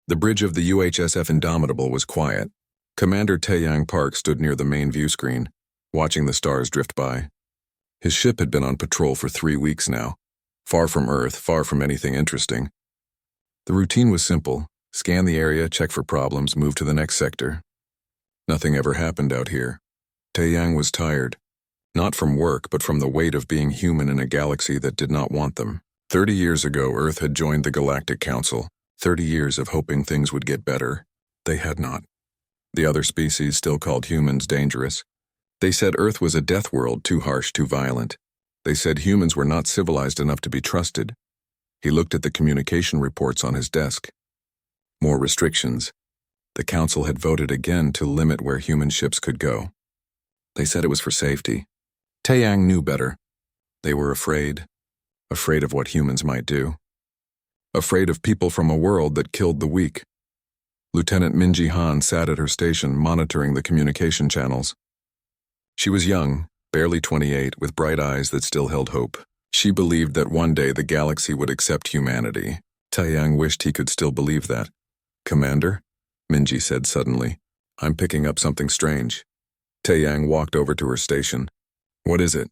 The bridge of the UHSF Indomitable was quiet. Commander Taeyang Park stood near the main view screen, watching the stars drift by. His ship had been on patrol for 3 weeks now, far from Earth, far from anything interesting. The routine was simple: scan the area, check for problems, move to the next sector. Nothing ever happened out here. Taeyang was tired, not from work, but from the weight of being human in a galaxy that did not want them. 30 years ago, Earth had joined the Galactic Council. 30 years of hoping things would get better. They had not. The other species still called humans dangerous. They said Earth was a death world, too harsh, too violent. They said humans were not civilized enough to be trusted. He looked at the communication reports on his desk. More restrictions. The Council had voted again to limit where human ships could go. They said it was for safety. Taeyang knew better. They were afraid. Afraid of what humans might do. Afraid of people from a world that killed the weak. Lieutenant Minji Han sat at her station monitoring the communication channels. She was young, barely 28, with bright eyes that still held hope. She believed that one day the galaxy would accept humanity. Taeyang wished he could still believe that. "Commander?" Minji said suddenly. "I'm picking up something strange." Taeyang walked over to her station. "What is it?"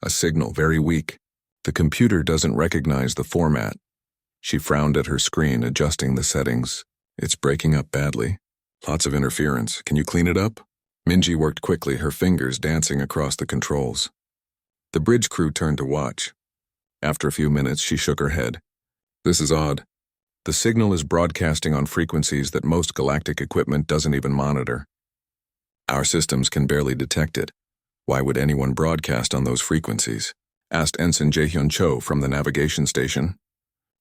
"A signal, very weak. The computer doesn't recognize the format." She frowned at her screen, adjusting the settings. "It's breaking up badly. Lots of interference. Can you clean it up?" Minji worked quickly, her fingers dancing across the controls. The bridge crew turned to watch. After a few minutes, she shook her head. "This is odd. The signal is broadcasting on frequencies that most galactic equipment doesn't even monitor. Our systems can barely detect it. Why would anyone broadcast on those frequencies?" asked Ensign Jaehyun Cho from the navigation station.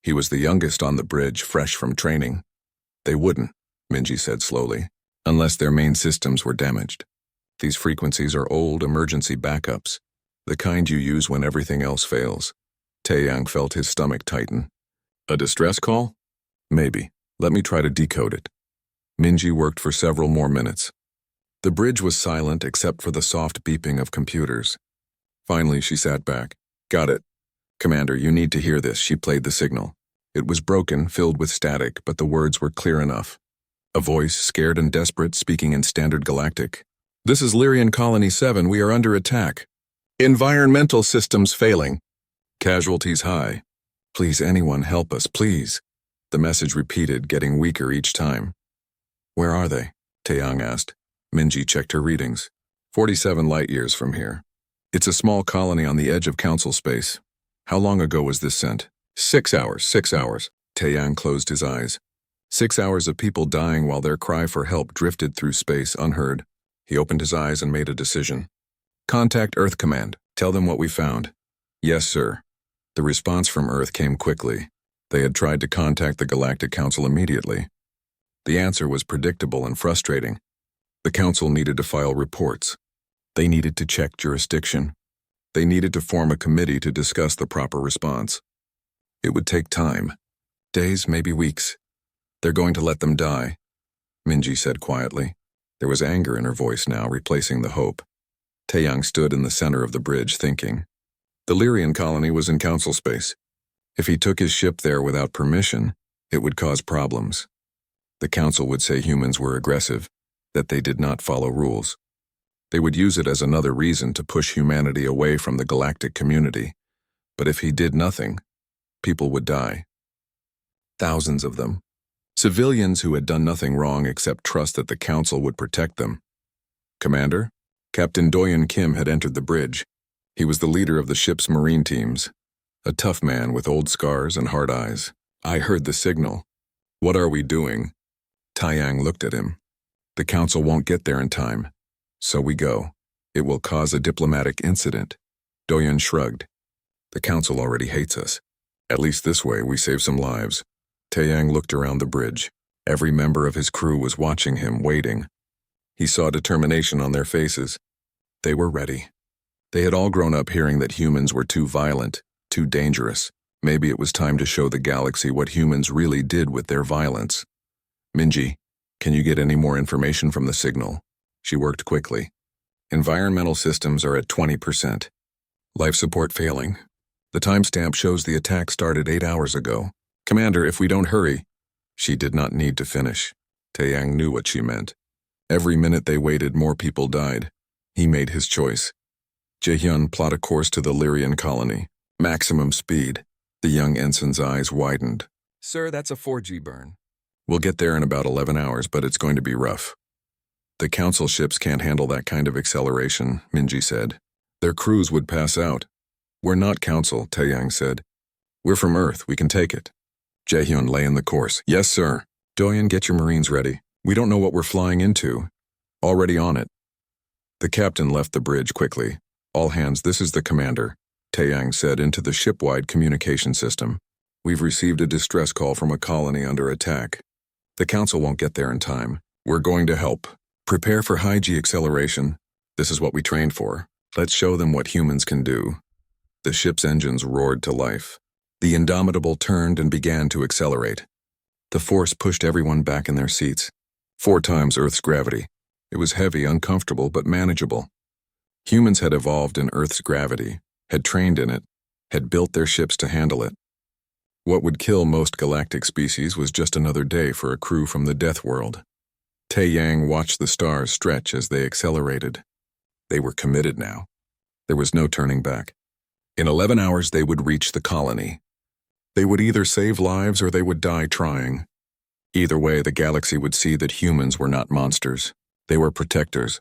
He was the youngest on the bridge, fresh from training. "They wouldn't," Minji said slowly, "unless their main systems were damaged. These frequencies are old emergency backups, the kind you use when everything else fails." Taeyang felt his stomach tighten. "A distress call? Maybe. Let me try to decode it." Minji worked for several more minutes. The bridge was silent except for the soft beeping of computers. Finally, she sat back. "Got it. Commander, you need to hear this." She played the signal. It was broken, filled with static, but the words were clear enough. A voice, scared and desperate, speaking in Standard Galactic. "This is Lyrian Colony 7. We are under attack. Environmental systems failing. Casualties high. Please, anyone help us, please." The message repeated, getting weaker each time. "Where are they?" Taeyang asked. Minji checked her readings. 47 light-years from here. It's a small colony on the edge of Council space. How long ago was this sent? 6 hours, 6 hours. Taeyang closed his eyes. 6 hours of people dying while their cry for help drifted through space unheard. He opened his eyes and made a decision. "Contact Earth Command. Tell them what we found." "Yes, sir." The response from Earth came quickly. They had tried to contact the Galactic Council immediately. The answer was predictable and frustrating. The Council needed to file reports. They needed to check jurisdiction. They needed to form a committee to discuss the proper response. It would take time. Days, maybe weeks. "They're going to let them die," Minji said quietly. There was anger in her voice now, replacing the hope. Taeyang stood in the center of the bridge, thinking. The Lyrian colony was in Council space. If he took his ship there without permission, it would cause problems. The Council would say humans were aggressive, that they did not follow rules. They would use it as another reason to push humanity away from the galactic community. But if he did nothing, people would die. Thousands of them. Civilians who had done nothing wrong except trust that the Council would protect them. "Commander?" Captain Doyeon Kim had entered the bridge. He was the leader of the ship's marine teams, a tough man with old scars and hard eyes. "I heard the signal. What are we doing?" Taeyang looked at him. "The Council won't get there in time. So we go. It will cause a diplomatic incident." Doyeon shrugged. "The Council already hates us. At least this way we save some lives." Taeyang looked around the bridge. Every member of his crew was watching him, waiting. He saw determination on their faces. They were ready. They had all grown up hearing that humans were too violent, too dangerous. Maybe it was time to show the galaxy what humans really did with their violence. "Minji, can you get any more information from the signal?" She worked quickly. "Environmental systems are at 20%. Life support failing. The timestamp shows the attack started 8 hours ago. Commander, if we don't hurry..." She did not need to finish. Taeyang knew what she meant. Every minute they waited, more people died. He made his choice. Jaehyun plot a course to the Lyrian colony. Maximum speed. The young ensign's eyes widened. Sir, that's a 4G burn. We'll get there in about 11 hours, but it's going to be rough. The council ships can't handle that kind of acceleration, Minji said. Their crews would pass out. We're not council, Taeyang said. We're from Earth, we can take it. Jaehyun lay in the course. Yes, sir. Doyen, get your Marines ready. We don't know what we're flying into. Already on it. The captain left the bridge quickly. All hands, this is the commander, Taeyang said into the ship-wide communication system. We've received a distress call from a colony under attack. The council won't get there in time. We're going to help. Prepare for high-G acceleration. This is what we trained for. Let's show them what humans can do. The ship's engines roared to life. The Indomitable turned and began to accelerate. The force pushed everyone back in their seats. 4 times Earth's gravity. It was heavy, uncomfortable, but manageable. Humans had evolved in Earth's gravity, had trained in it, had built their ships to handle it. What would kill most galactic species was just another day for a crew from the Death World. Taeyang watched the stars stretch as they accelerated. They were committed now. There was no turning back. In 11 hours they would reach the colony. They would either save lives or they would die trying. Either way, the galaxy would see that humans were not monsters. They were protectors.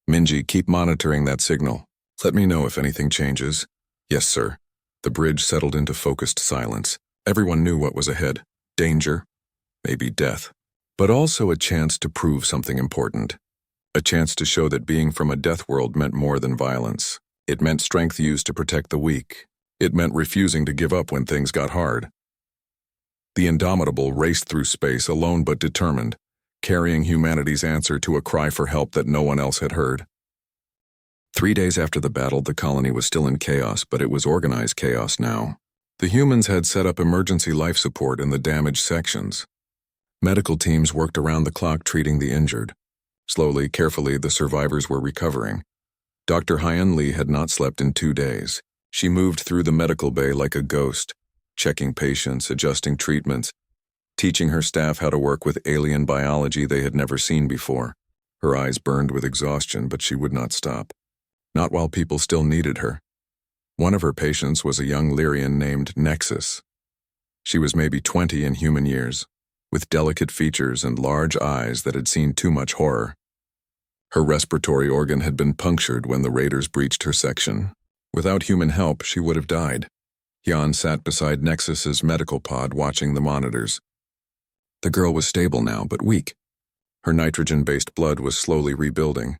Minji, keep monitoring that signal. Let me know if anything changes. Yes, sir. The bridge settled into focused silence. Everyone knew what was ahead. Danger, maybe death, but also a chance to prove something important. A chance to show that being from a death world meant more than violence. It meant strength used to protect the weak. It meant refusing to give up when things got hard. The Indomitable raced through space alone but determined, carrying humanity's answer to a cry for help that no one else had heard. 3 days after the battle, the colony was still in chaos, but it was organized chaos now. The humans had set up emergency life support in the damaged sections. Medical teams worked around the clock treating the injured. Slowly, carefully, the survivors were recovering. Dr. Hyun Lee had not slept in 2 days. She moved through the medical bay like a ghost, checking patients, adjusting treatments, teaching her staff how to work with alien biology they had never seen before. Her eyes burned with exhaustion, but she would not stop. Not while people still needed her. One of her patients was a young Lyrian named Nexus. She was maybe 20 in human years, with delicate features and large eyes that had seen too much horror. Her respiratory organ had been punctured when the raiders breached her section. Without human help, she would have died. Hyun sat beside Nexus's medical pod watching the monitors. The girl was stable now, but weak. Her nitrogen-based blood was slowly rebuilding.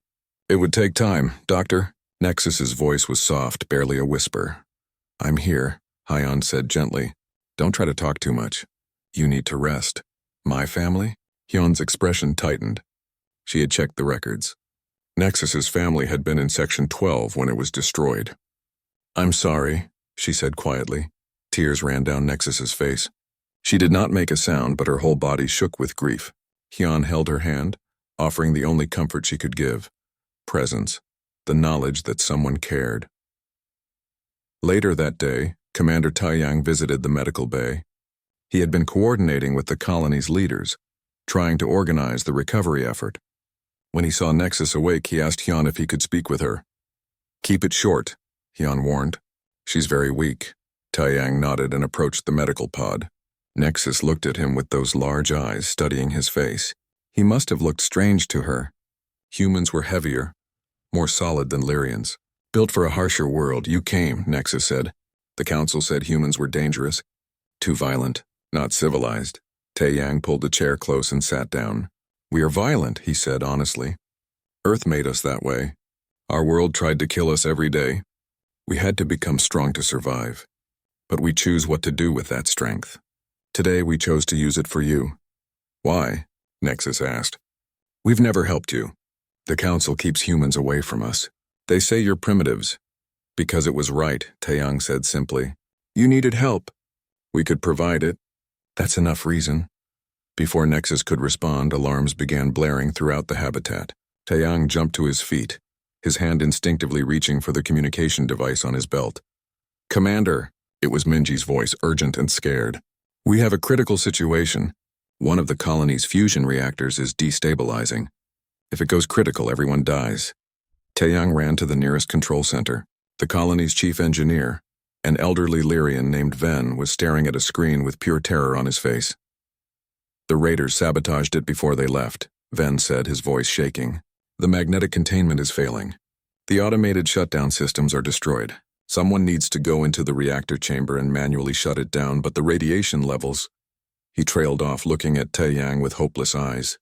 It would take time, Doctor. Nexus's voice was soft, barely a whisper. I'm here, Hyun said gently. Don't try to talk too much. You need to rest. My family? Hyun's expression tightened. She had checked the records. Nexus's family had been in Section 12 when it was destroyed. I'm sorry, she said quietly. Tears ran down Nexus's face. She did not make a sound, but her whole body shook with grief. Hyun held her hand, offering the only comfort she could give. Presence. The knowledge that someone cared. Later that day, Commander Taeyang visited the medical bay. He had been coordinating with the colony's leaders, trying to organize the recovery effort. When he saw Nexus awake, he asked Hyun if he could speak with her. Keep it short, Hyun warned. She's very weak. Taeyang nodded and approached the medical pod. Nexus looked at him with those large eyes, studying his face. He must have looked strange to her. Humans were heavier, more solid than Lyrians. Built for a harsher world, you came, Nexus said. The council said humans were dangerous. Too violent, not civilized. Taeyang pulled a chair close and sat down. We are violent, he said honestly. Earth made us that way. Our world tried to kill us every day. We had to become strong to survive. But we choose what to do with that strength. Today we chose to use it for you. Why? Nexus asked. We've never helped you. The council keeps humans away from us. They say you're primitives. Because it was right, Taeyang said simply. You needed help. We could provide it. That's enough reason. Before Nexus could respond, alarms began blaring throughout the habitat. Taeyang jumped to his feet, his hand instinctively reaching for the communication device on his belt. Commander, it was Minji's voice, urgent and scared. We have a critical situation. One of the colony's fusion reactors is destabilizing. If it goes critical, everyone dies. Taeyang ran to the nearest control center. The colony's chief engineer, an elderly Lyrian named Ven, was staring at a screen with pure terror on his face. The raiders sabotaged it before they left, Ven said, his voice shaking. The magnetic containment is failing. The automated shutdown systems are destroyed. Someone needs to go into the reactor chamber and manually shut it down, but the radiation levels... He trailed off, looking at Taeyang with hopeless eyes.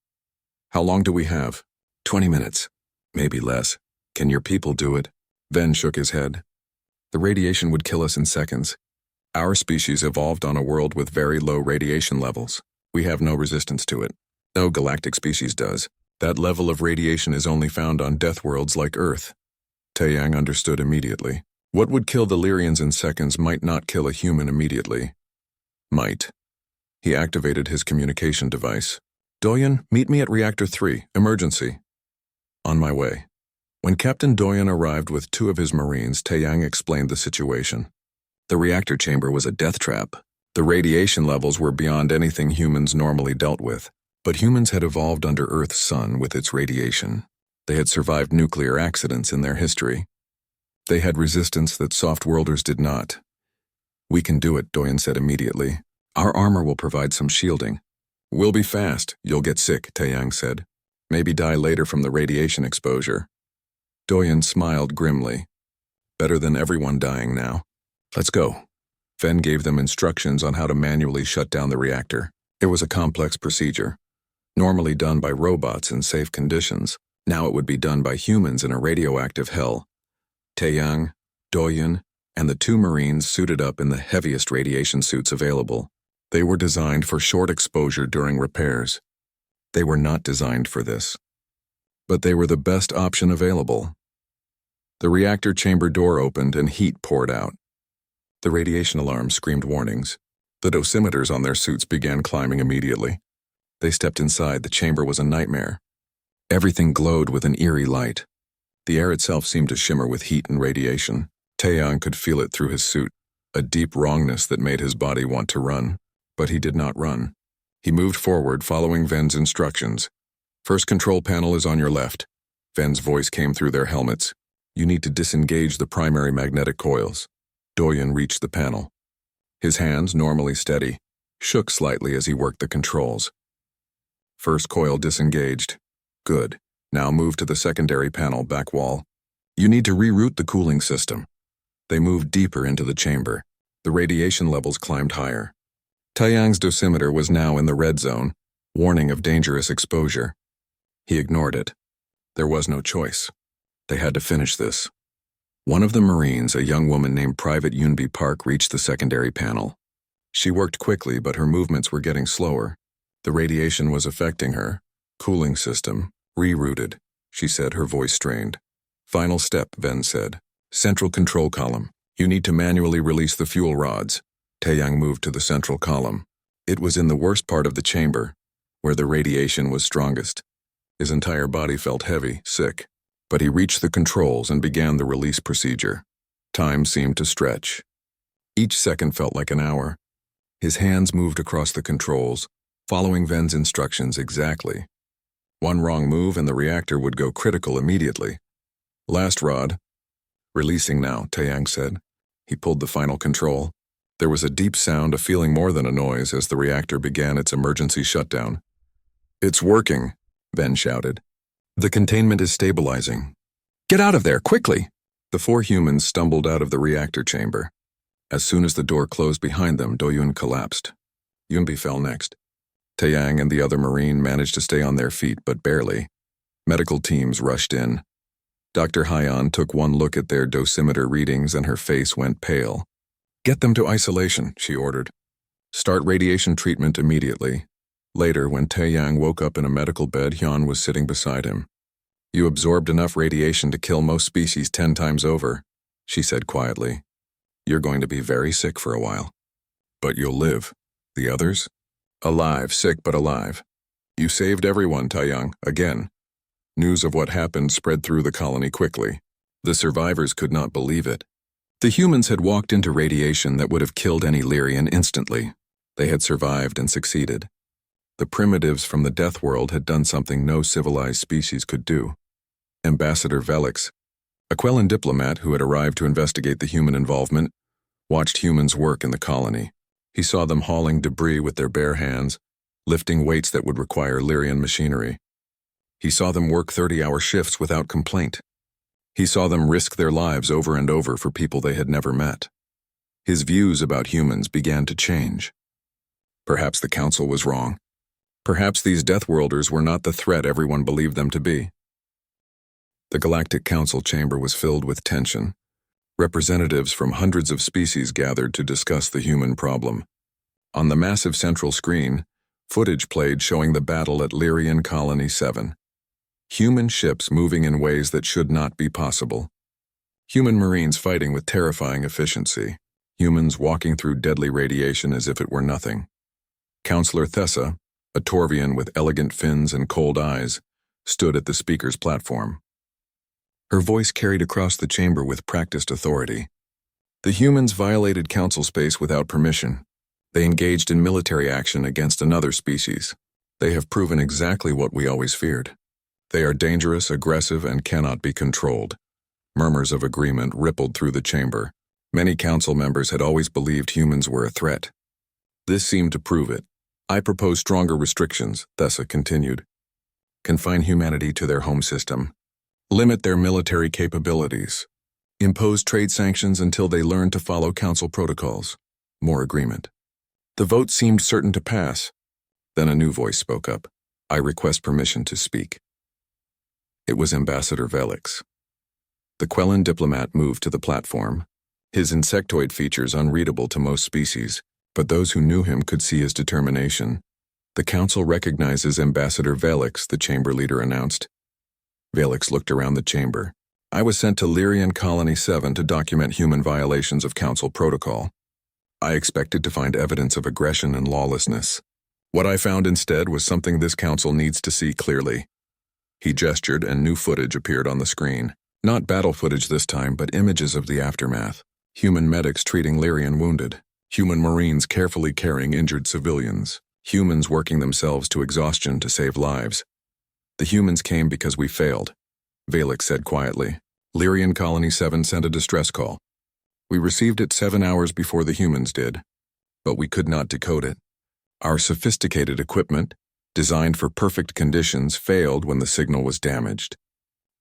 How long do we have? 20 minutes. Maybe less. Can your people do it? Ven shook his head. The radiation would kill us in seconds. Our species evolved on a world with very low radiation levels. We have no resistance to it. No galactic species does. That level of radiation is only found on Deathworlds like Earth. Taeyang understood immediately. What would kill the Lyrians in seconds might not kill a human immediately. Might. He activated his communication device. Doyen, meet me at Reactor 3, emergency. On my way. When Captain Doyen arrived with 2 of his Marines, Taeyang explained the situation. The reactor chamber was a death trap. The radiation levels were beyond anything humans normally dealt with. But humans had evolved under Earth's sun with its radiation. They had survived nuclear accidents in their history. They had resistance that soft-worlders did not. We can do it, Doyen said immediately. Our armor will provide some shielding. We'll be fast. You'll get sick, Taeyang said. Maybe die later from the radiation exposure. Doyen smiled grimly. Better than everyone dying now. Let's go. Ven gave them instructions on how to manually shut down the reactor. It was a complex procedure. Normally done by robots in safe conditions. Now it would be done by humans in a radioactive hell. Taeyang, Doyen, and the 2 Marines suited up in the heaviest radiation suits available. They were designed for short exposure during repairs. They were not designed for this. But they were the best option available. The reactor chamber door opened and heat poured out. The radiation alarm screamed warnings. The dosimeters on their suits began climbing immediately. They stepped inside. The chamber was a nightmare. Everything glowed with an eerie light. The air itself seemed to shimmer with heat and radiation. Taeyang could feel it through his suit, a deep wrongness that made his body want to run. But he did not run. He moved forward, following Ven's instructions. First control panel is on your left. Ven's voice came through their helmets. You need to disengage the primary magnetic coils. Doyen reached the panel. His hands, normally steady, shook slightly as he worked the controls. First coil disengaged. Good. Now move to the secondary panel back wall. You need to reroute the cooling system. They moved deeper into the chamber. The radiation levels climbed higher. Taeyang's dosimeter was now in the red zone, warning of dangerous exposure. He ignored it. There was no choice. They had to finish this. One of the Marines, a young woman named Private Yunbi Park, reached the secondary panel. She worked quickly, but her movements were getting slower. The radiation was affecting her. Cooling system, rerouted, she said, her voice strained. Final step, Ven said. Central control column. You need to manually release the fuel rods. Taeyang moved to the central column. It was in the worst part of the chamber, where the radiation was strongest. His entire body felt heavy, sick. But he reached the controls and began the release procedure. Time seemed to stretch. Each second felt like an hour. His hands moved across the controls, following Ven's instructions exactly. One wrong move and the reactor would go critical immediately. Last rod. Releasing now, Taeyang said. He pulled the final control. There was a deep sound, a feeling more than a noise, as the reactor began its emergency shutdown. It's working, Ven shouted. The containment is stabilizing. Get out of there, quickly! The 4 humans stumbled out of the reactor chamber. As soon as the door closed behind them, Doyun collapsed. Yunbi fell next. Taeyang and the other Marine managed to stay on their feet, but barely. Medical teams rushed in. Dr. Hyan took one look at their dosimeter readings and her face went pale. Get them to isolation, she ordered. Start radiation treatment immediately. Later, when Taeyang woke up in a medical bed, Hyun was sitting beside him. You absorbed enough radiation to kill most species 10 times over, she said quietly. You're going to be very sick for a while. But you'll live. The others? Alive, sick but alive. You saved everyone, Taeyang, again. News of what happened spread through the colony quickly. The survivors could not believe it. The humans had walked into radiation that would have killed any Lyrian instantly. They had survived and succeeded. The primitives from the Death World had done something no civilized species could do. Ambassador Velix, a Quellan diplomat who had arrived to investigate the human involvement, watched humans work in the colony. He saw them hauling debris with their bare hands, lifting weights that would require Lyrian machinery. He saw them work 30-hour shifts without complaint. He saw them risk their lives over and over for people they had never met. His views about humans began to change. Perhaps the Council was wrong. Perhaps these Deathworlders were not the threat everyone believed them to be. The Galactic Council chamber was filled with tension. Representatives from hundreds of species gathered to discuss the human problem. On the massive central screen, footage played showing the battle at Lyrian Colony 7. Human ships moving in ways that should not be possible. Human marines fighting with terrifying efficiency. Humans walking through deadly radiation as if it were nothing. Counselor Thessa, a Torvian with elegant fins and cold eyes, stood at the speaker's platform. Her voice carried across the chamber with practiced authority. The humans violated council space without permission. They engaged in military action against another species. They have proven exactly what we always feared. They are dangerous, aggressive, and cannot be controlled. Murmurs of agreement rippled through the chamber. Many council members had always believed humans were a threat. This seemed to prove it. I propose stronger restrictions, Thessa continued. Confine humanity to their home system. Limit their military capabilities. Impose trade sanctions until they learn to follow council protocols. More agreement. The vote seemed certain to pass. Then a new voice spoke up. I request permission to speak. It was Ambassador Velix. The Quellan diplomat moved to the platform. His insectoid features unreadable to most species, but those who knew him could see his determination. The council recognizes Ambassador Velix, the chamber leader announced. Velix looked around the chamber. I was sent to Lyrian Colony 7 to document human violations of council protocol. I expected to find evidence of aggression and lawlessness. What I found instead was something this council needs to see clearly. He gestured and new footage appeared on the screen. Not battle footage this time, but images of the aftermath. Human medics treating Lyrian wounded. Human marines carefully carrying injured civilians. Humans working themselves to exhaustion to save lives. The humans came because we failed, Velix said quietly. Lyrian Colony 7 sent a distress call. We received it 7 hours before the humans did, but we could not decode it. Our sophisticated equipment, designed for perfect conditions, failed when the signal was damaged.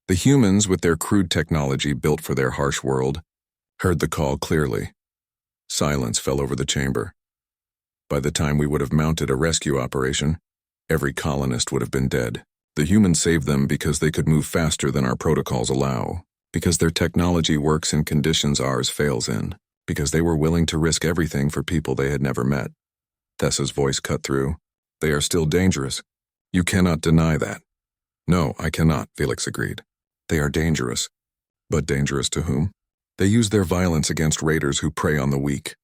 The humans, with their crude technology built for their harsh world, heard the call clearly. Silence fell over the chamber. By the time we would have mounted a rescue operation, every colonist would have been dead. The humans saved them because they could move faster than our protocols allow, because their technology works in conditions ours fails in, because they were willing to risk everything for people they had never met. Thessa's voice cut through. They are still dangerous. You cannot deny that. No, I cannot, Velix agreed. They are dangerous. But dangerous to whom? They use their violence against raiders who prey on the weak.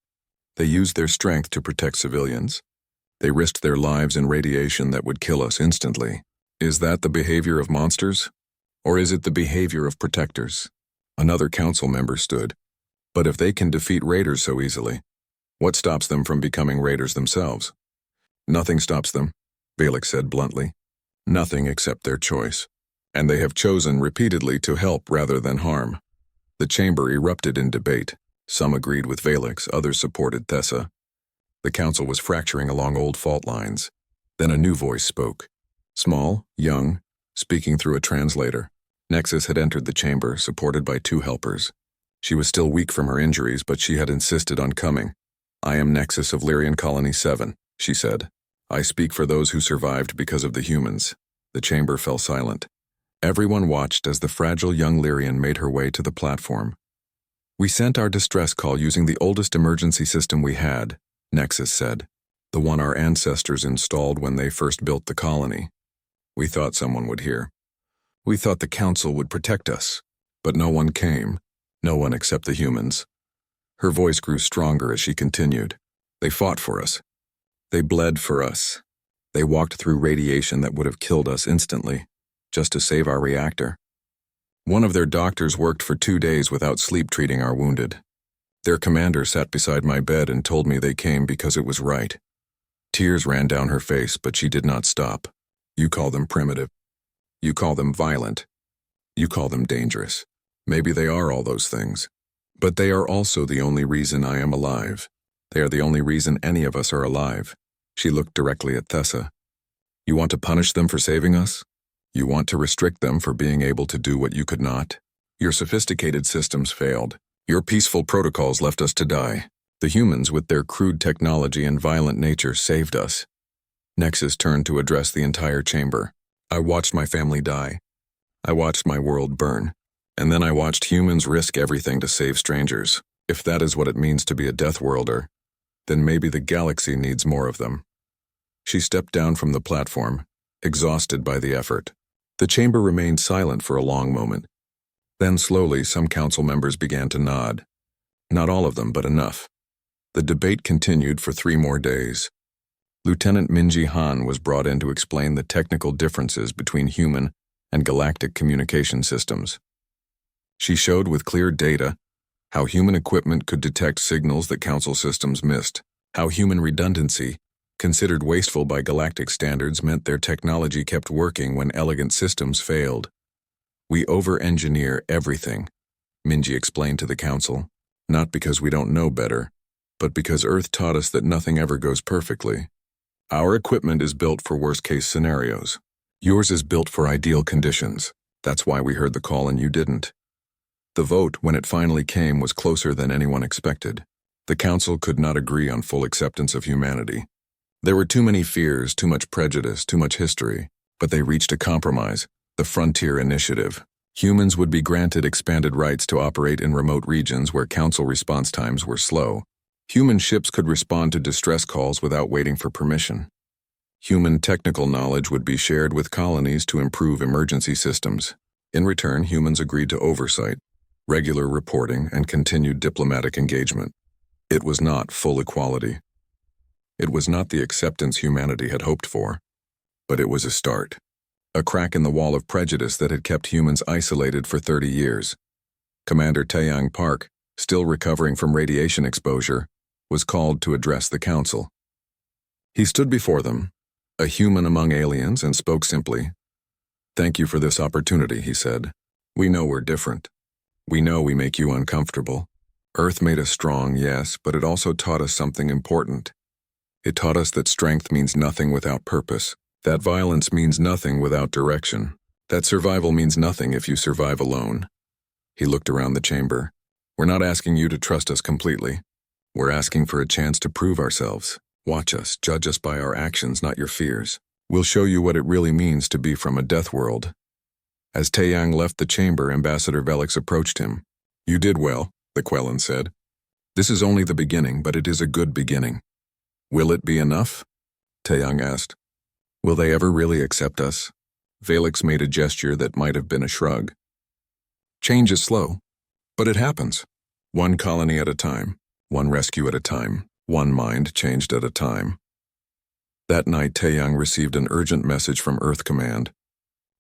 They use their strength to protect civilians. They risked their lives in radiation that would kill us instantly. Is that the behavior of monsters? Or is it the behavior of protectors? Another council member stood. But if they can defeat raiders so easily, what stops them from becoming raiders themselves? Nothing stops them, Velix said bluntly. Nothing except their choice. And they have chosen repeatedly to help rather than harm. The chamber erupted in debate. Some agreed with Velix, others supported Thessa. The council was fracturing along old fault lines. Then a new voice spoke. Small, young, speaking through a translator. Nexus had entered the chamber, supported by 2 helpers. She was still weak from her injuries, but she had insisted on coming. I am Nexus of Lyrian Colony 7, she said. I speak for those who survived because of the humans. The chamber fell silent. Everyone watched as the fragile young Lyrian made her way to the platform. We sent our distress call using the oldest emergency system we had, Nexus said. The one our ancestors installed when they first built the colony. We thought someone would hear. We thought the council would protect us, but no one came. No one except the humans. Her voice grew stronger as she continued. They fought for us. They bled for us. They walked through radiation that would have killed us instantly, just to save our reactor. One of their doctors worked for 2 days without sleep treating our wounded. Their commander sat beside my bed and told me they came because it was right. Tears ran down her face, but she did not stop. You call them primitive. You call them violent. You call them dangerous. Maybe they are all those things. But they are also the only reason I am alive. They are the only reason any of us are alive. She looked directly at Thessa. You want to punish them for saving us? You want to restrict them for being able to do what you could not? Your sophisticated systems failed. Your peaceful protocols left us to die. The humans, with their crude technology and violent nature, saved us. Nexus turned to address the entire chamber. I watched my family die. I watched my world burn. And then I watched humans risk everything to save strangers. If that is what it means to be a Deathworlder, then maybe the galaxy needs more of them. She stepped down from the platform, exhausted by the effort. The chamber remained silent for a long moment. Then slowly some council members began to nod. Not all of them, but enough. The debate continued for 3 more days. Lieutenant Minji Han was brought in to explain the technical differences between human and galactic communication systems. She showed with clear data how human equipment could detect signals that council systems missed, how human redundancy, considered wasteful by galactic standards, meant their technology kept working when elegant systems failed. We over-engineer everything, Minji explained to the council, not because we don't know better, but because Earth taught us that nothing ever goes perfectly. Our equipment is built for worst-case scenarios. Yours is built for ideal conditions. That's why we heard the call and you didn't. The vote, when it finally came, was closer than anyone expected. The council could not agree on full acceptance of humanity. There were too many fears, too much prejudice, too much history, but they reached a compromise, the Frontier Initiative. Humans would be granted expanded rights to operate in remote regions where council response times were slow. Human ships could respond to distress calls without waiting for permission. Human technical knowledge would be shared with colonies to improve emergency systems. In return, humans agreed to oversight, regular reporting, and continued diplomatic engagement. It was not full equality. It was not the acceptance humanity had hoped for, but it was a start. A crack in the wall of prejudice that had kept humans isolated for 30 years. Commander Taeyang Park, still recovering from radiation exposure, was called to address the council. He stood before them, a human among aliens, and spoke simply. "Thank you for this opportunity," he said. "We know we're different. We know we make you uncomfortable. Earth made us strong, yes, but it also taught us something important. It taught us that strength means nothing without purpose, that violence means nothing without direction, that survival means nothing if you survive alone." He looked around the chamber. "We're not asking you to trust us completely. We're asking for a chance to prove ourselves. Watch us, judge us by our actions, not your fears. We'll show you what it really means to be from a death world." As Taeyang left the chamber, Ambassador Velix approached him. "You did well," the Quellan said. "This is only the beginning, but it is a good beginning." "Will it be enough?" Taeyang asked. "Will they ever really accept us?" Velix made a gesture that might have been a shrug. "Change is slow, but it happens. One colony at a time, one rescue at a time, one mind changed at a time." That night, Taeyang received an urgent message from Earth Command.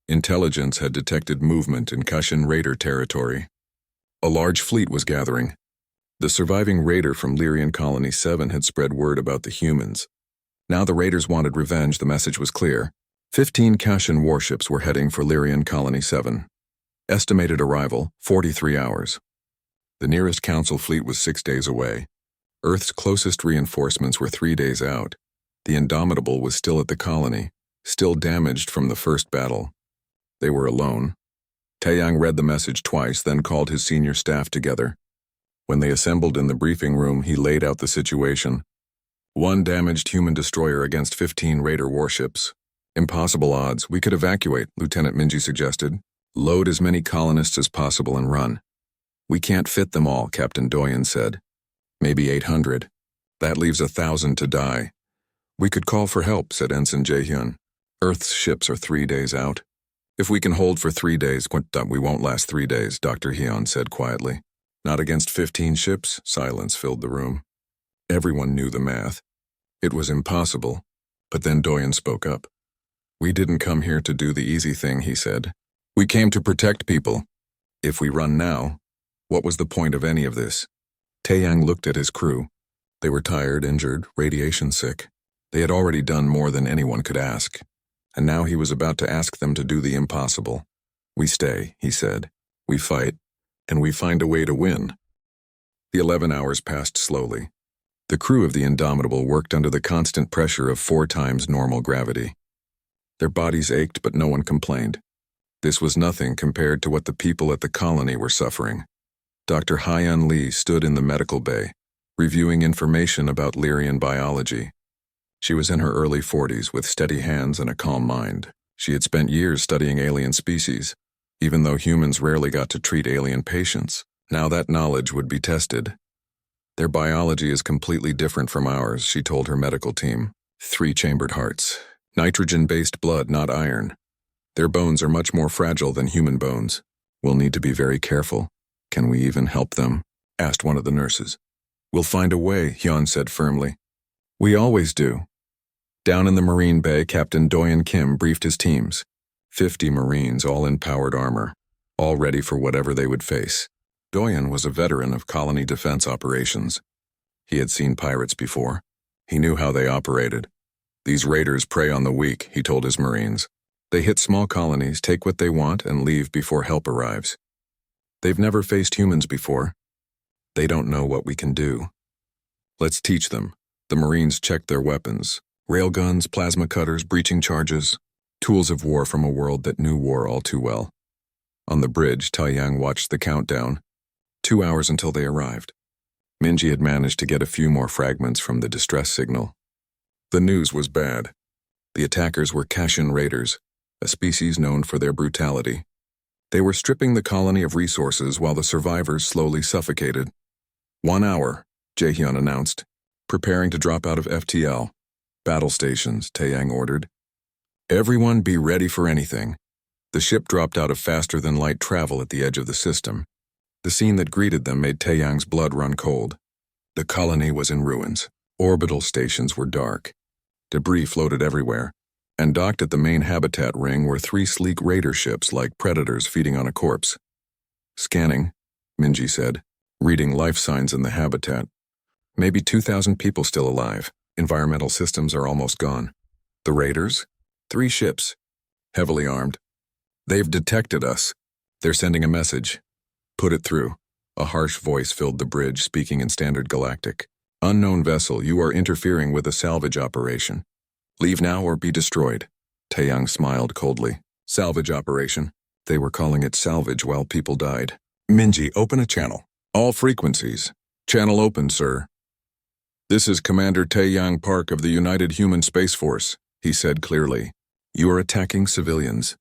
Intelligence had detected movement in Kashin Raider territory. A large fleet was gathering. The surviving raider from Lyrian Colony 7 had spread word about the humans. Now the raiders wanted revenge. The message was clear. 15 Kashin warships were heading for Lyrian Colony 7. Estimated arrival, 43 hours. The nearest council fleet was 6 days away. Earth's closest reinforcements were 3 days out. The Indomitable was still at the colony, still damaged from the first battle. They were alone. Taeyang read the message twice, then called his senior staff together. When they assembled in the briefing room, he laid out the situation. 1 damaged human destroyer against 15 raider warships. Impossible odds. We could evacuate, Lieutenant Minji suggested. Load as many colonists as possible and run. We can't fit them all, Captain Doyen said. Maybe 800. That leaves 1,000 to die. We could call for help, said Ensign Jaehyun. Earth's ships are 3 days out. If we can hold for 3 days, we won't last 3 days, Dr. Hyun said quietly. Not against 15 ships? Silence filled the room. Everyone knew the math. It was impossible. But then Doyen spoke up. We didn't come here to do the easy thing, he said. We came to protect people. If we run now, what was the point of any of this? Taeyang looked at his crew. They were tired, injured, radiation sick. They had already done more than anyone could ask, and now he was about to ask them to do the impossible. "We stay," he said. "We fight, and we find a way to win." The 11 hours passed slowly. The crew of the Indomitable worked under the constant pressure of 4 times normal gravity. Their bodies ached, but no one complained. This was nothing compared to what the people at the colony were suffering. Dr. Hyun Lee stood in the medical bay, reviewing information about Lyrian biology. She was in her early 40s with steady hands and a calm mind. She had spent years studying alien species, even though humans rarely got to treat alien patients. Now that knowledge would be tested. "Their biology is completely different from ours," she told her medical team. 3-chambered hearts. Nitrogen-based blood, not iron. Their bones are much more fragile than human bones. "We'll need to be very careful. Can we even help them?" asked one of the nurses. "We'll find a way," Hyun said firmly. "We always do." Down in the Marine Bay, Captain Doyen Kim briefed his teams. 50 Marines, all in powered armor, all ready for whatever they would face. Doyen was a veteran of colony defense operations. He had seen pirates before. He knew how they operated. "These raiders prey on the weak," he told his Marines. "They hit small colonies, take what they want, and leave before help arrives. They've never faced humans before. They don't know what we can do. Let's teach them." The Marines checked their weapons. Railguns, plasma cutters, breaching charges. Tools of war from a world that knew war all too well. On the bridge, Taiyang watched the countdown. 2 hours until they arrived. Minji had managed to get a few more fragments from the distress signal. The news was bad. The attackers were Kashin raiders, a species known for their brutality. They were stripping the colony of resources while the survivors slowly suffocated. 1 hour, Jaehyun announced, preparing to drop out of FTL. "Battle stations," Taeyang ordered. "Everyone be ready for anything." The ship dropped out of faster-than-light travel at the edge of the system. The scene that greeted them made Taeyang's blood run cold. The colony was in ruins. Orbital stations were dark. Debris floated everywhere, and docked at the main habitat ring were 3 sleek raider ships like predators feeding on a corpse. "Scanning," Minji said, reading life signs in the habitat. "Maybe 2,000 people still alive. Environmental systems are almost gone." "The raiders?" 3 ships. Heavily armed. "They've detected us. They're sending a message." "Put it through." A harsh voice filled the bridge, speaking in standard Galactic. "Unknown vessel, you are interfering with a salvage operation. Leave now or be destroyed." Taeyang smiled coldly. "Salvage operation." They were calling it salvage while people died. "Minji, open a channel. All frequencies. Channel open, sir." "This is Commander Taeyang Park of the United Human Space Force," he said clearly. "You are attacking civilians.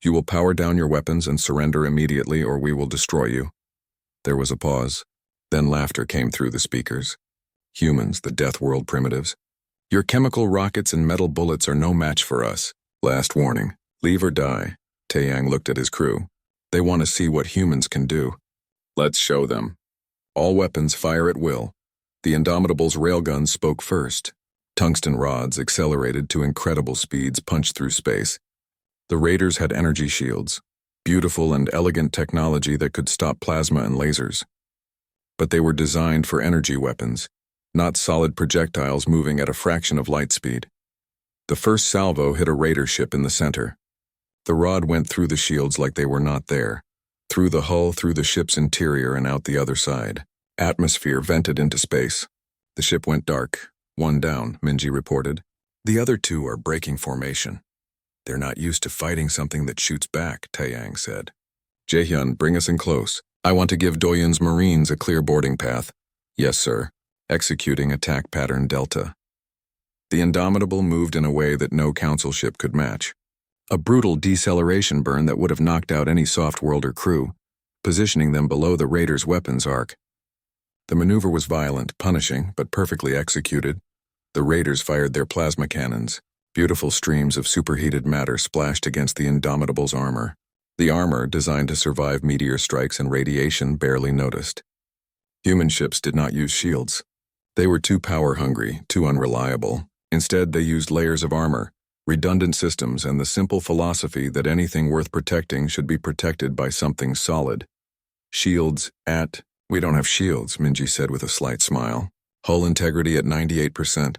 You will power down your weapons and surrender immediately or we will destroy you." There was a pause. Then laughter came through the speakers. "Humans, the Death World primitives. Your chemical rockets and metal bullets are no match for us. Last warning. Leave or die." Taeyang looked at his crew. "They want to see what humans can do. Let's show them. All weapons fire at will." The Indomitable's railguns spoke first. Tungsten rods, accelerated to incredible speeds, punched through space. The raiders had energy shields, beautiful and elegant technology that could stop plasma and lasers. But they were designed for energy weapons, not solid projectiles moving at a fraction of light speed. The first salvo hit a raider ship in the center. The rod went through the shields like they were not there, through the hull, through the ship's interior, and out the other side. Atmosphere vented into space. The ship went dark. 1 down, Minji reported. "The other 2 are breaking formation." "They're not used to fighting something that shoots back," Taeyang said. "Jaehyun, bring us in close. I want to give Doyen's Marines a clear boarding path." "Yes, sir." Executing attack pattern Delta. The Indomitable moved in a way that no council ship could match. A brutal deceleration burn that would have knocked out any soft-worlder crew, positioning them below the raiders' weapons arc. The maneuver was violent, punishing, but perfectly executed. The raiders fired their plasma cannons. Beautiful streams of superheated matter splashed against the Indomitable's armor. The armor, designed to survive meteor strikes and radiation, barely noticed. Human ships did not use shields. They were too power-hungry, too unreliable. Instead, they used layers of armor, redundant systems, and the simple philosophy that anything worth protecting should be protected by something solid. "Shields at..." "We don't have shields," Minji said with a slight smile. "Hull integrity at 98%.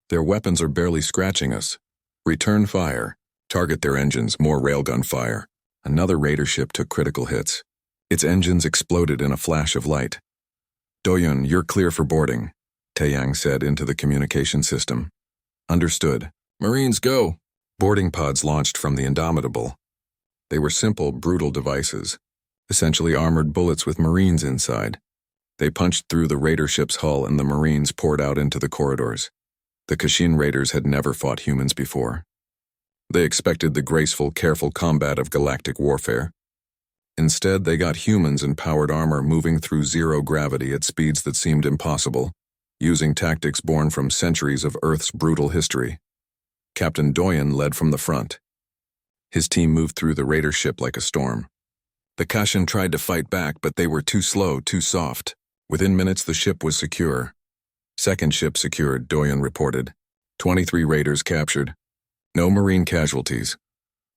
Their weapons are barely scratching us. Return fire. Target their engines, more railgun fire. Another raider ship took critical hits. Its engines exploded in a flash of light. Doyun, you're clear for boarding, Taeyang said into the communication system. Understood. Marines, go! Boarding pods launched from the Indomitable. They were simple, brutal devices, essentially armored bullets with Marines inside. They punched through the raider ship's hull and the Marines poured out into the corridors. The Kashin raiders had never fought humans before. They expected the graceful, careful combat of galactic warfare. Instead, they got humans in powered armor moving through zero gravity at speeds that seemed impossible, using tactics born from centuries of Earth's brutal history. Captain Doyen led from the front. His team moved through the raider ship like a storm. The Kashin tried to fight back, but they were too slow, too soft. Within minutes, the ship was secure. Second ship secured, Doyen reported. 23 raiders captured. No Marine casualties.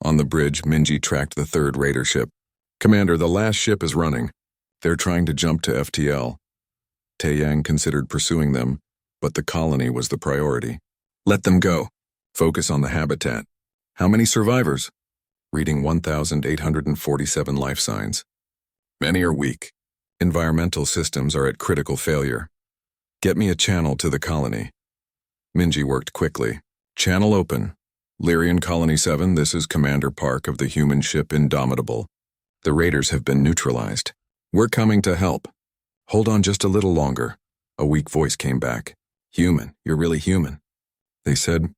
On the bridge, Minji tracked the third raider ship. Commander, the last ship is running. They're trying to jump to FTL. Taeyang considered pursuing them, but the colony was the priority. Let them go. Focus on the habitat. How many survivors? Reading 1,847 life signs. Many are weak. Environmental systems are at critical failure. Get me a channel to the colony. Minji worked quickly. Channel open. Lyrian Colony 7, this is Commander Park of the human ship Indomitable. The raiders have been neutralized. We're coming to help. Hold on just a little longer. A weak voice came back. Human, you're really human. They said.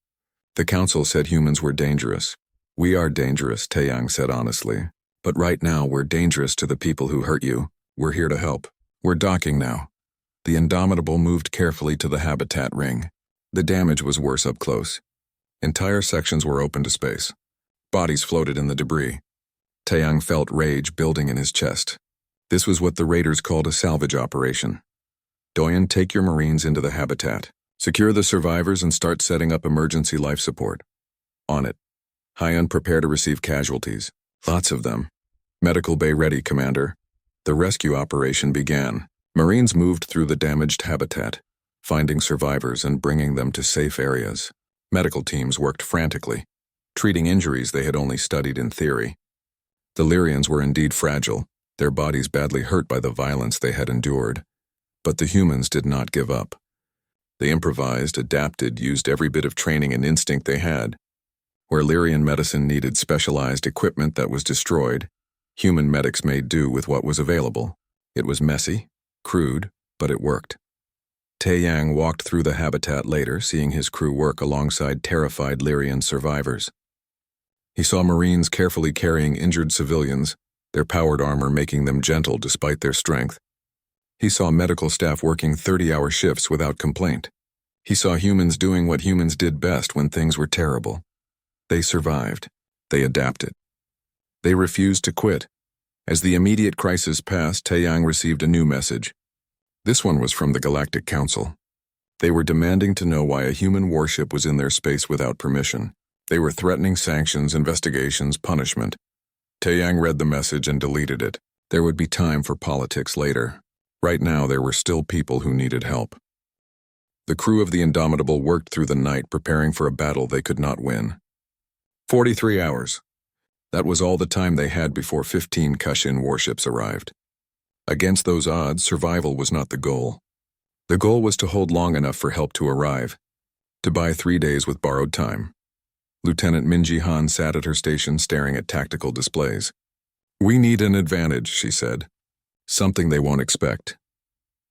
The council said humans were dangerous. We are dangerous, Taeyang said honestly. But right now we're dangerous to the people who hurt you. We're here to help. We're docking now. The Indomitable moved carefully to the habitat ring. The damage was worse up close. Entire sections were open to space. Bodies floated in the debris. Taeyang felt rage building in his chest. This was what the raiders called a salvage operation. Doyen, take your Marines into the habitat. Secure the survivors and start setting up emergency life support. On it. Hyun, prepare to receive casualties. Lots of them. Medical bay ready, Commander. The rescue operation began. Marines moved through the damaged habitat, finding survivors and bringing them to safe areas. Medical teams worked frantically, treating injuries they had only studied in theory. The Lyrians were indeed fragile, their bodies badly hurt by the violence they had endured. But the humans did not give up. They improvised, adapted, used every bit of training and instinct they had. Where Lyrian medicine needed specialized equipment that was destroyed, human medics made do with what was available. It was messy, crude, but it worked. Taeyang walked through the habitat later, seeing his crew work alongside terrified Lyrian survivors. He saw Marines carefully carrying injured civilians, their powered armor making them gentle despite their strength. He saw medical staff working 30-hour shifts without complaint. He saw humans doing what humans did best when things were terrible. They survived. They adapted. They refused to quit. As the immediate crisis passed, Taeyang received a new message. This one was from the Galactic Council. They were demanding to know why a human warship was in their space without permission. They were threatening sanctions, investigations, punishment. Taeyang read the message and deleted it. There would be time for politics later. Right now, there were still people who needed help. The crew of the Indomitable worked through the night preparing for a battle they could not win. 43 hours. That was all the time they had before 15 Kashin warships arrived. Against those odds, survival was not the goal. The goal was to hold long enough for help to arrive, to buy 3 days with borrowed time. Lieutenant Minji Han sat at her station staring at tactical displays. We need an advantage, she said. Something they won't expect.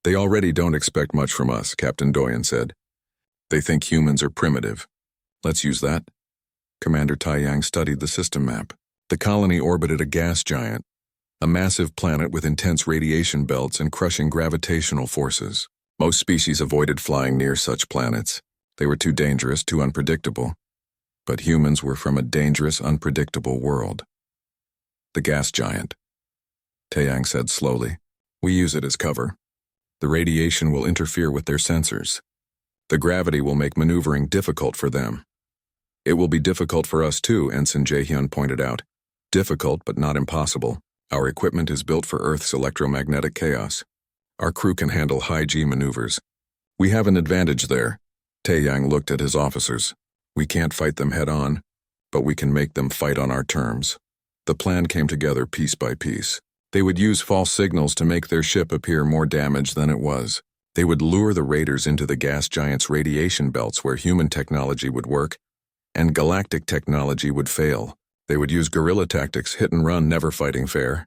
They already don't expect much from us, Captain Doyen said. They think humans are primitive. Let's use that. Commander Taeyang studied the system map. The colony orbited a gas giant, a massive planet with intense radiation belts and crushing gravitational forces. Most species avoided flying near such planets. They were too dangerous, too unpredictable. But humans were from a dangerous, unpredictable world. The gas giant. Taeyang said slowly. We use it as cover. The radiation will interfere with their sensors. The gravity will make maneuvering difficult for them. It will be difficult for us too, Ensign Jaehyun pointed out. Difficult, but not impossible. Our equipment is built for Earth's electromagnetic chaos. Our crew can handle high-G maneuvers. We have an advantage there. Taeyang looked at his officers. We can't fight them head-on, but we can make them fight on our terms. The plan came together piece by piece. They would use false signals to make their ship appear more damaged than it was. They would lure the raiders into the gas giant's radiation belts where human technology would work, and galactic technology would fail. They would use guerrilla tactics, hit and run, never fighting fair.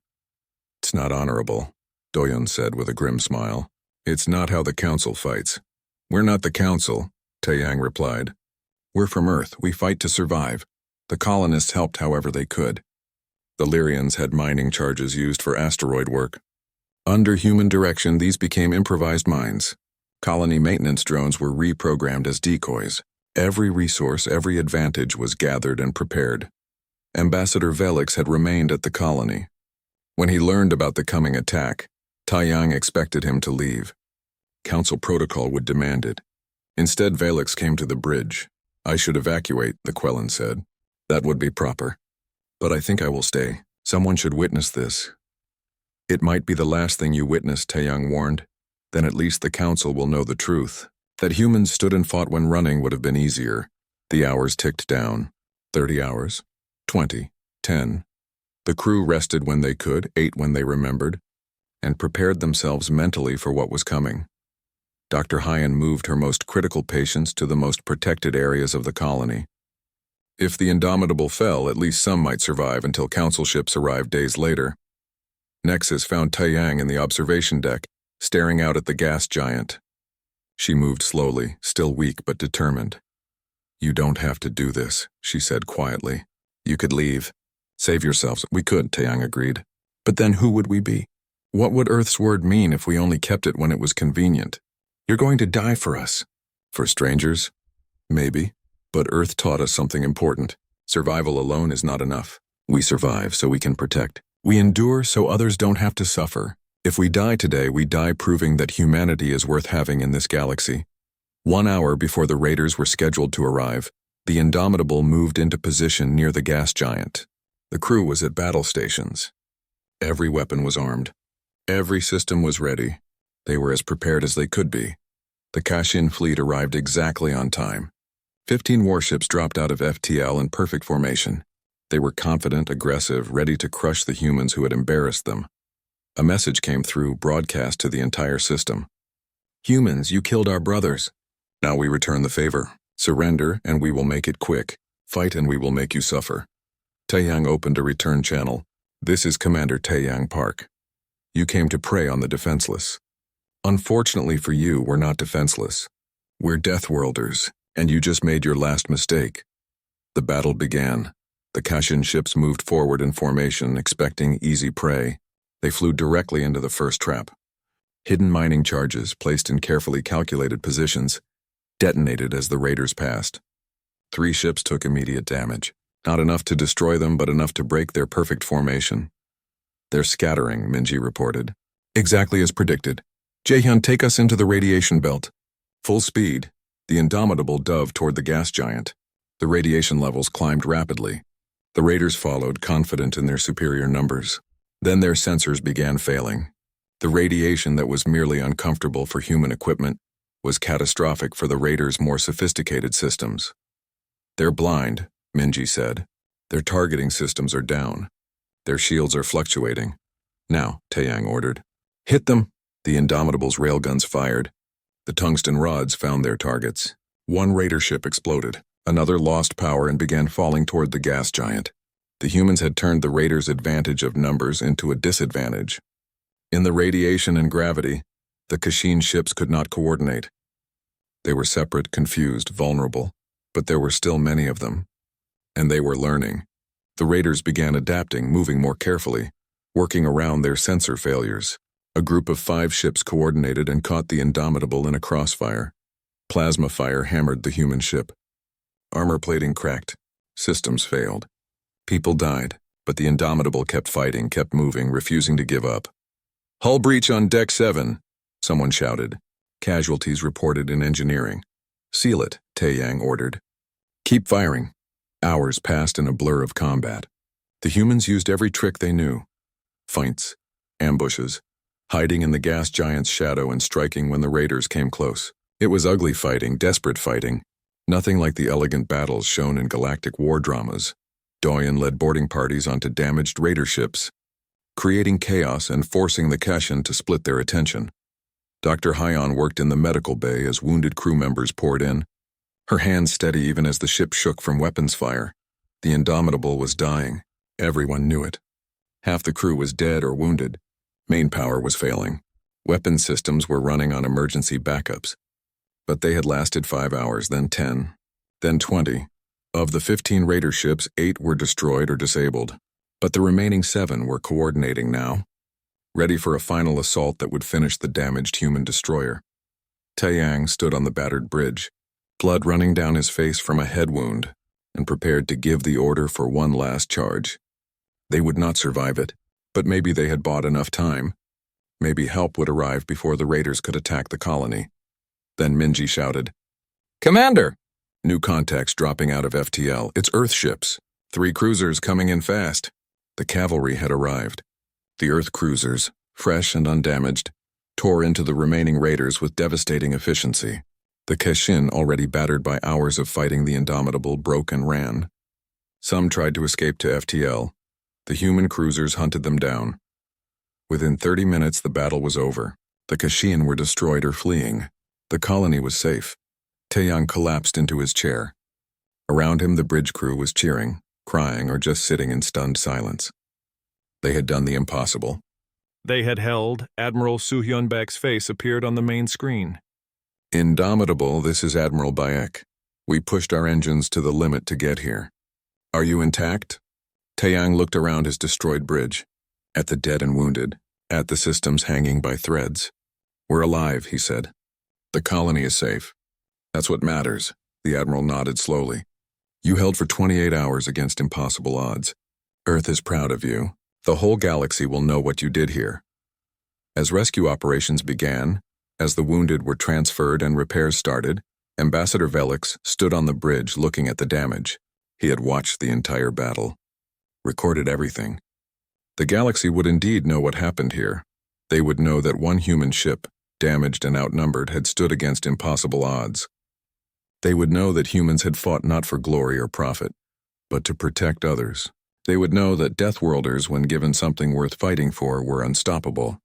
It's not honorable, Doyun said with a grim smile. It's not how the Council fights. We're not the Council, Taeyang replied. We're from Earth. We fight to survive. The colonists helped however they could. The Lyrians had mining charges used for asteroid work. Under human direction, these became improvised mines. Colony maintenance drones were reprogrammed as decoys. Every resource, every advantage was gathered and prepared. Ambassador Velix had remained at the colony. When he learned about the coming attack, Taeyang expected him to leave. Council protocol would demand it. Instead, Velix came to the bridge. I should evacuate, the Quellan said. That would be proper. But I think I will stay. Someone should witness this. It might be the last thing you witness, Taeyang warned. Then at least the Council will know the truth. That humans stood and fought when running would have been easier. The hours ticked down. 30 hours. 20. 10. The crew rested when they could, ate when they remembered, and prepared themselves mentally for what was coming. Dr. Hyan moved her most critical patients to the most protected areas of the colony. If the Indomitable fell, at least some might survive until Council ships arrived days later. Nexus found Taeyang in the observation deck, staring out at the gas giant. She moved slowly, still weak but determined. You don't have to do this, she said quietly. You could leave. Save yourselves. We could, Taeyang agreed. But then who would we be? What would Earth's word mean if we only kept it when it was convenient? You're going to die for us. For strangers? Maybe. But Earth taught us something important. Survival alone is not enough. We survive so we can protect. We endure so others don't have to suffer. If we die today, we die proving that humanity is worth having in this galaxy. 1 hour before the raiders were scheduled to arrive, the Indomitable moved into position near the gas giant. The crew was at battle stations. Every weapon was armed. Every system was ready. They were as prepared as they could be. The Kashin fleet arrived exactly on time. 15 warships dropped out of FTL in perfect formation. They were confident, aggressive, ready to crush the humans who had embarrassed them. A message came through, broadcast to the entire system. Humans, you killed our brothers. Now we return the favor. Surrender, and we will make it quick. Fight, and we will make you suffer. Taeyang opened a return channel. This is Commander Taeyang Park. You came to prey on the defenseless. Unfortunately for you, we're not defenseless. We're Deathworlders, and you just made your last mistake. The battle began. The Kashin ships moved forward in formation, expecting easy prey. They flew directly into the first trap. Hidden mining charges, placed in carefully calculated positions, detonated as the raiders passed. 3 ships took immediate damage. Not enough to destroy them, but enough to break their perfect formation. They're scattering, Minji reported. Exactly as predicted. Jaehyun, take us into the radiation belt. Full speed, the Indomitable dove toward the gas giant. The radiation levels climbed rapidly. The raiders followed, confident in their superior numbers. Then their sensors began failing. The radiation that was merely uncomfortable for human equipment was catastrophic for the raiders' more sophisticated systems. They're blind, Minji said. Their targeting systems are down. Their shields are fluctuating. Now, Taeyang ordered. Hit them! The Indomitable's railguns fired. The tungsten rods found their targets. 1 raider ship exploded. Another lost power and began falling toward the gas giant. The humans had turned the raiders' advantage of numbers into a disadvantage. In the radiation and gravity, the Kashin ships could not coordinate. They were separate, confused, vulnerable, but there were still many of them. And they were learning. The raiders began adapting, moving more carefully, working around their sensor failures. A group of 5 ships coordinated and caught the Indomitable in a crossfire. Plasma fire hammered the human ship. Armor plating cracked. Systems failed. People died, but the Indomitable kept fighting, kept moving, refusing to give up. Hull breach on Deck 7, someone shouted. Casualties reported in engineering. Seal it, Taeyang ordered. Keep firing. Hours passed in a blur of combat. The humans used every trick they knew. Feints, ambushes, hiding in the gas giant's shadow and striking when the raiders came close. It was ugly fighting, desperate fighting, nothing like the elegant battles shown in galactic war dramas. Doyen led boarding parties onto damaged raider ships, creating chaos and forcing the Kashin to split their attention. Dr. Hyon worked in the medical bay as wounded crew members poured in, her hands steady even as the ship shook from weapons fire. The Indomitable was dying. Everyone knew it. Half the crew was dead or wounded. Main power was failing. Weapon systems were running on emergency backups. But they had lasted 5 hours, then 10, then 20. Of the 15 raider ships, 8 were destroyed or disabled. But the remaining 7 were coordinating now, ready for a final assault that would finish the damaged human destroyer. Taeyang stood on the battered bridge, blood running down his face from a head wound, and prepared to give the order for one last charge. They would not survive it, but maybe they had bought enough time. Maybe help would arrive before the raiders could attack the colony. Then Minji shouted, "Commander!" New contacts dropping out of FTL. It's Earth ships. 3 cruisers coming in fast. The cavalry had arrived. The Earth cruisers, fresh and undamaged, tore into the remaining raiders with devastating efficiency. The Kashin, already battered by hours of fighting the Indomitable, broke and ran. Some tried to escape to FTL. The human cruisers hunted them down. Within 30 minutes, the battle was over. The Kashin were destroyed or fleeing. The colony was safe. Taeyang collapsed into his chair. Around him, the bridge crew was cheering, crying, or just sitting in stunned silence. They had done the impossible. They had held. Admiral Soo-hyun-bak's face appeared on the main screen. Indomitable, this is Admiral Bayek. We pushed our engines to the limit to get here. Are you intact? Taeyang looked around his destroyed bridge, at the dead and wounded, at the systems hanging by threads. We're alive, he said. The colony is safe. That's what matters, the Admiral nodded slowly. You held for 28 hours against impossible odds. Earth is proud of you. The whole galaxy will know what you did here. As rescue operations began, as the wounded were transferred and repairs started, Ambassador Velix stood on the bridge looking at the damage. He had watched the entire battle, recorded everything. The galaxy would indeed know what happened here. They would know that one human ship, damaged and outnumbered, had stood against impossible odds. They would know that humans had fought not for glory or profit, but to protect others. They would know that Deathworlders, when given something worth fighting for, were unstoppable.